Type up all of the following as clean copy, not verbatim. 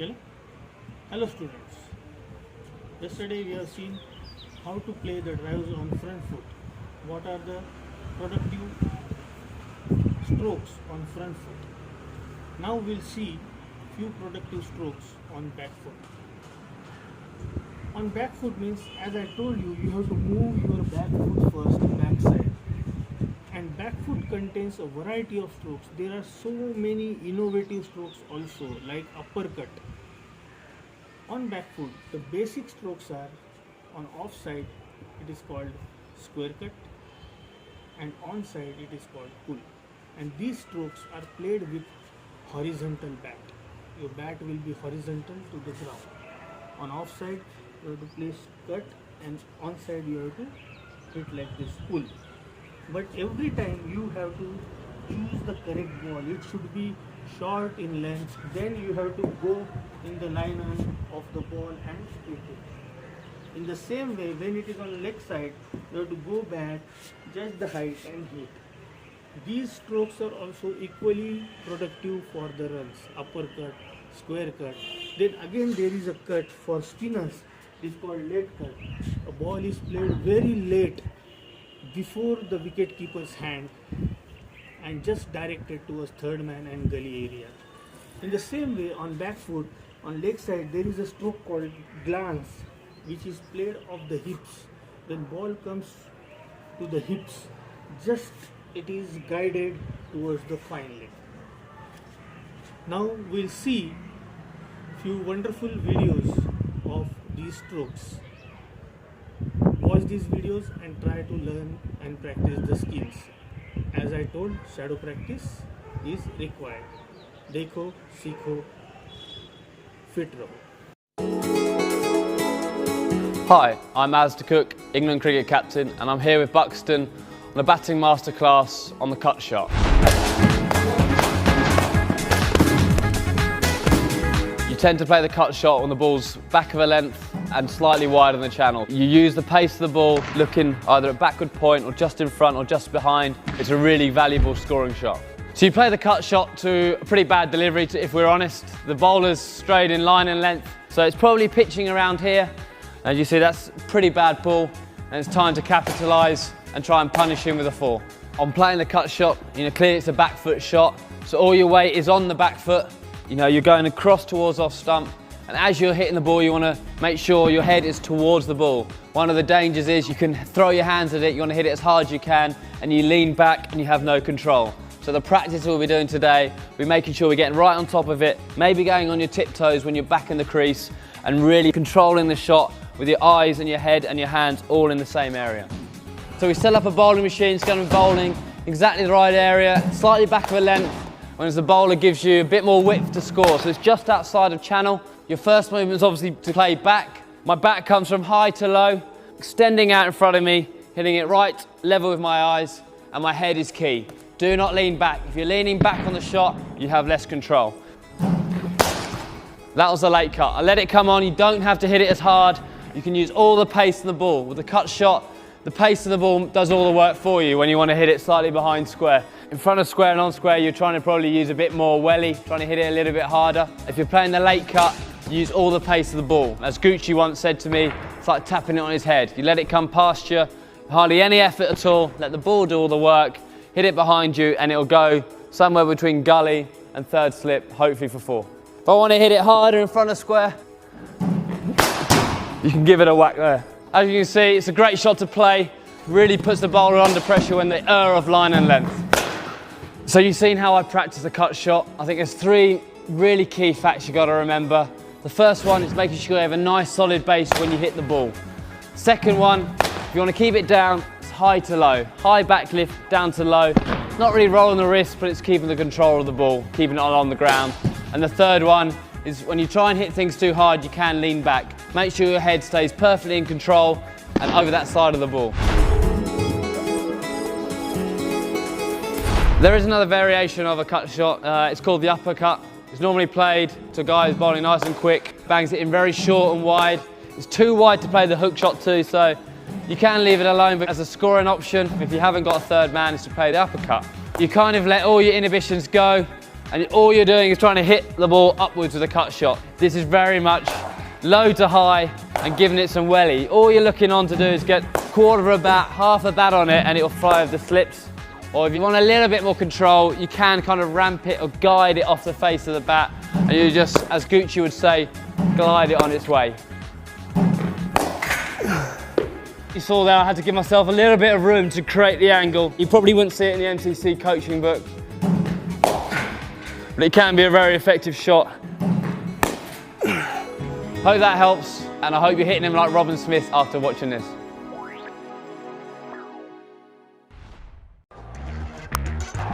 Hello? Hello students. Yesterday we have seen how to play the drives on front foot. What are the productive strokes on front foot? Now we'll see few productive strokes on back foot. On back foot means, as I told you, you have to move your back foot first, back side. And back foot contains a variety of strokes. There are so many innovative strokes also, like uppercut. On back foot, the basic strokes are, on off side it is called square cut, and on side it is called pull. And these strokes are played with horizontal bat. Your bat will be horizontal to the ground. On off side you have to place cut, and on side you have to hit like this, pull. But every time you have to choose the correct ball. It should be short in length, then you have to go in the line of the ball and hit it. In the same way, when it is on leg side, you have to go back, judge the height and hit. These strokes are also equally productive for the runs, uppercut, square cut. Then again there is a cut for spinners, it is called late cut. A ball is played very late before the wicket keeper's hand and just directed towards third man and gully area. In the same way, on back foot, on leg side, there is a stroke called glance, which is played off the hips. When ball comes to the hips, just it is guided towards the fine leg. Now we'll see few wonderful videos of these strokes. Watch these videos and try to learn and practice the skills. As I told, shadow practice is required. Dekho, seekho, fit raho. Hi, I'm Asda Cook, England cricket captain, and I'm here with Buxton on a batting masterclass on the cut shot. You tend to play the cut shot when the ball's back of a length and slightly wide on the channel. You use the pace of the ball looking either at backward point or just in front or just behind. It's a really valuable scoring shot. So you play the cut shot to a pretty bad delivery, if we're honest. The bowler's strayed in line and length, so it's probably pitching around here. As you see, that's a pretty bad ball, and it's time to capitalise and try and punish him with a 4. On playing the cut shot, clearly it's a back foot shot, so all your weight is on the back foot. You're going across towards off stump, and as you're hitting the ball, you want to make sure your head is towards the ball. One of the dangers is you can throw your hands at it, you want to hit it as hard as you can, and you lean back and you have no control. So the practice we'll be doing today, we're making sure we're getting right on top of it, maybe going on your tiptoes when you're back in the crease, and really controlling the shot with your eyes and your head and your hands all in the same area. So we set up a bowling machine, it's going to be bowling exactly the right area, slightly back of a length, whereas the bowler gives you a bit more width to score. So it's just outside of channel. Your first movement is obviously to play back. My back comes from high to low, extending out in front of me, hitting it right level with my eyes, and my head is key. Do not lean back. If you're leaning back on the shot, you have less control. That was a late cut. I let it come on. You don't have to hit it as hard. You can use all the pace of the ball. With the cut shot, the pace of the ball does all the work for you when you want to hit it slightly behind square. In front of square and on square, you're trying to probably use a bit more welly, trying to hit it a little bit harder. If you're playing the late cut, you use all the pace of the ball. As Gucci once said to me, it's like tapping it on his head. You let it come past you, hardly any effort at all, let the ball do all the work, hit it behind you, and it'll go somewhere between gully and third slip, hopefully for 4. If I want to hit it harder in front of square, you can give it a whack there. As you can see, it's a great shot to play. Really puts the bowler under pressure when they err of line and length. So you've seen how I practice the cut shot. I think there's 3 really key facts you got to remember. The first one is making sure you have a nice solid base when you hit the ball. Second one, if you want to keep it down, it's high to low. High back lift, down to low. It's not really rolling the wrist, but it's keeping the control of the ball, keeping it on the ground. And the third one is when you try and hit things too hard, you can lean back. Make sure your head stays perfectly in control and over that side of the ball. There is another variation of a cut shot. It's called the uppercut. It's normally played to a guy who's bowling nice and quick, bangs it in very short and wide. It's too wide to play the hook shot too, so you can leave it alone, but as a scoring option, if you haven't got a third man, is to play the uppercut. You kind of let all your inhibitions go, and all you're doing is trying to hit the ball upwards with a cut shot. This is very much low to high and giving it some welly. All you're looking on to do is get quarter of a bat, half a bat on it, and it'll fly over the slips. Or if you want a little bit more control, you can kind of ramp it or guide it off the face of the bat, and you just, as Gucci would say, glide it on its way. You saw there I had to give myself a little bit of room to create the angle. You probably wouldn't see it in the MCC coaching book, but it can be a very effective shot. Hope that helps, and I hope you're hitting him like Robin Smith after watching this.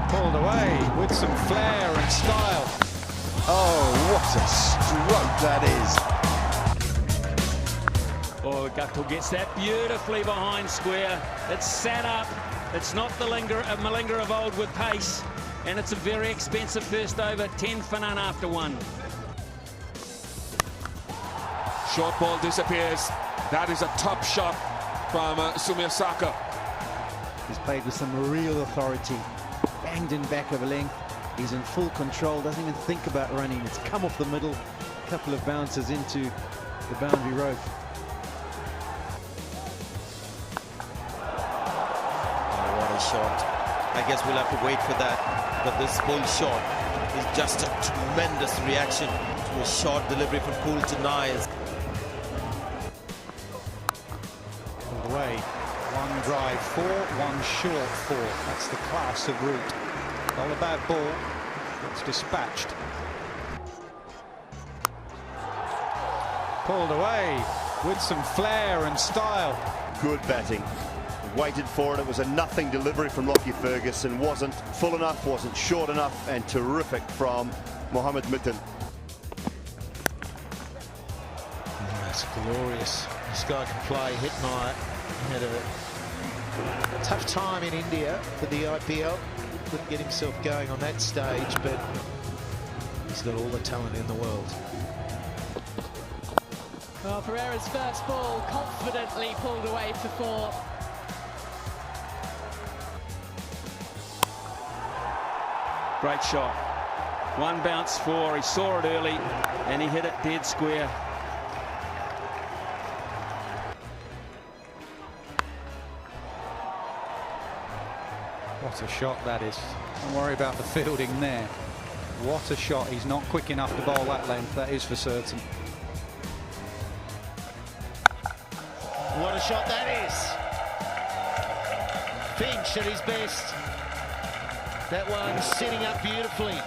Pulled away with some flair and style. Oh, what a stroke that is. Oh, Gakpo gets that beautifully behind square. It's sat up. It's not the Malinga of old with pace. And it's a very expensive first over, 10 for none after one. Short ball disappears. That is a top shot from Sumi Osaka. He's played with some real authority. Banged in back of a length. He's in full control, doesn't even think about running. It's come off the middle, a couple of bounces into the boundary rope. What a shot. I guess we'll have to wait for that. But this full shot is just a tremendous reaction to a short delivery from Poole to Niles. Pulled away. One drive 4, one short 4. That's the class of route. All a bad ball. It's dispatched. Pulled away with some flair and style. Good batting. Waited for it. It was a nothing delivery from Lockie Ferguson. Wasn't full enough, wasn't short enough, and terrific from Mohammed Mitten. Oh, that's glorious. This guy can play. Hitmire had a tough time in India for the IPL. Couldn't get himself going on that stage, but he's got all the talent in the world. Well, Pereira's first ball confidently pulled away for 4. Great shot. One bounce 4. He saw it early and he hit it dead square. What a shot that is. Don't worry about the fielding there. What a shot. He's not quick enough to bowl that length, that is for certain. What a shot that is. Finch at his best. That one sitting up beautifully.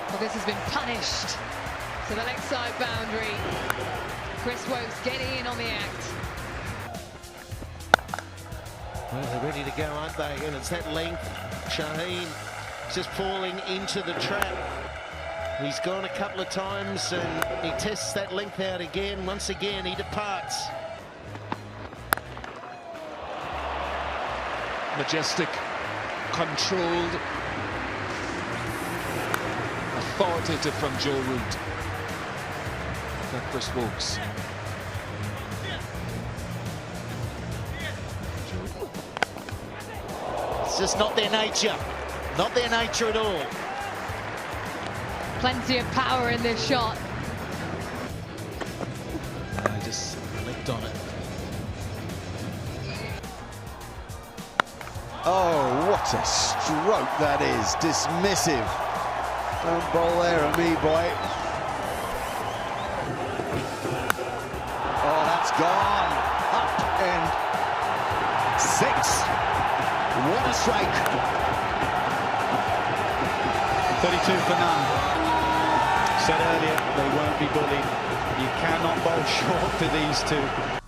Well, this has been punished. So the leg side boundary. Chris Woakes getting in on the act. Well, they're ready to go, aren't they? And it's that length. Shaheen just falling into the trap. He's gone a couple of times and he tests that length out again. Once again, he departs. Majestic, controlled, authoritative from Joe Root. And Chris Woakes. It's just not their nature. Not their nature at all. Plenty of power in this shot. Just licked on it. Oh, what a stroke that is. Dismissive. Don't bowl there at me, boy. Oh, that's gone. Up and 6. What a strike. 32 for none. Said earlier, they won't be bullied. You cannot bowl short to these two.